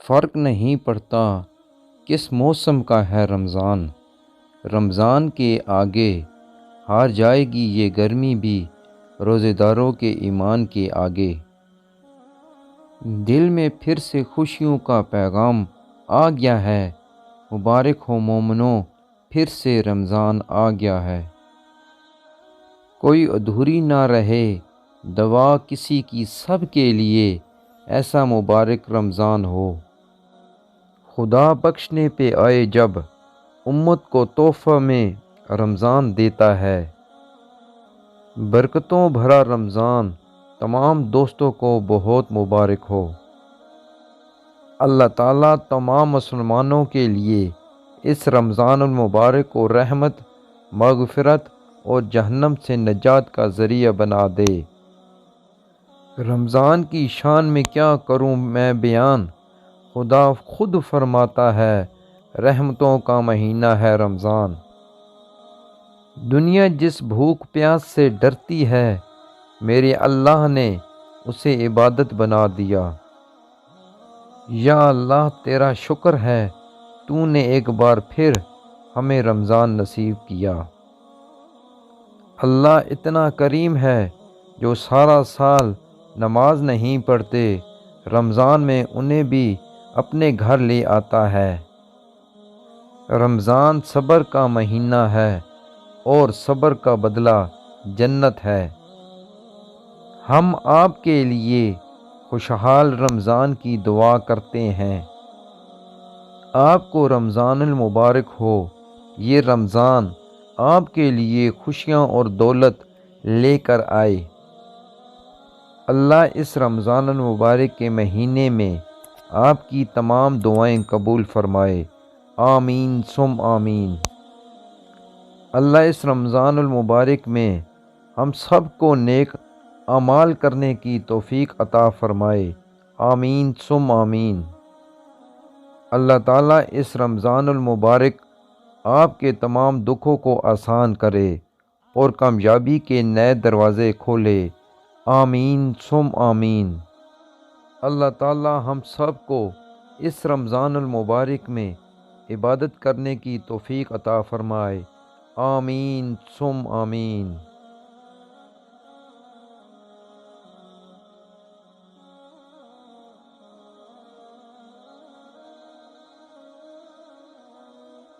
فرق نہیں پڑتا کس موسم کا ہے رمضان، رمضان کے آگے ہار جائے گی یہ گرمی بھی روزے داروں کے ایمان کے آگے۔ دل میں پھر سے خوشیوں کا پیغام آ گیا ہے، مبارک ہو مومنو پھر سے رمضان آ گیا ہے۔ کوئی ادھوری نہ رہے دعا کسی کی سب کے لیے، ایسا مبارک رمضان ہو۔ خدا بخشنے پہ آئے جب امت کو تحفہ میں رمضان دیتا ہے، برکتوں بھرا رمضان تمام دوستوں کو بہت مبارک ہو۔ اللہ تعالیٰ تمام مسلمانوں کے لیے اس رمضان المبارک کو رحمت، مغفرت اور جہنم سے نجات کا ذریعہ بنا دے۔ رمضان کی شان میں کیا کروں میں بیان، خدا خود فرماتا ہے رحمتوں کا مہینہ ہے رمضان۔ دنیا جس بھوک پیاس سے ڈرتی ہے، میرے اللہ نے اسے عبادت بنا دیا۔ یا اللہ تیرا شکر ہے تو نے ایک بار پھر ہمیں رمضان نصیب کیا۔ اللہ اتنا کریم ہے جو سارا سال نماز نہیں پڑھتے، رمضان میں انہیں بھی اپنے گھر لے آتا ہے۔ رمضان صبر کا مہینہ ہے اور صبر کا بدلہ جنت ہے۔ ہم آپ کے لیے خوشحال رمضان کی دعا کرتے ہیں۔ آپ کو رمضان المبارک ہو، یہ رمضان آپ کے لیے خوشیاں اور دولت لے کر آئے۔ اللہ اس رمضان المبارک کے مہینے میں آپ کی تمام دعائیں قبول فرمائے، آمین ثم آمین۔ اللہ اس رمضان المبارک میں ہم سب کو نیک اعمال کرنے کی توفیق عطا فرمائے، آمین ثم آمین۔ اللہ تعالیٰ اس رمضان المبارک آپ کے تمام دکھوں کو آسان کرے اور کامیابی کے نئے دروازے کھولے، آمین ثم آمین۔ اللہ تعالیٰ ہم سب کو اس رمضان المبارک میں عبادت کرنے کی توفیق عطا فرمائے، آمین ثم آمین۔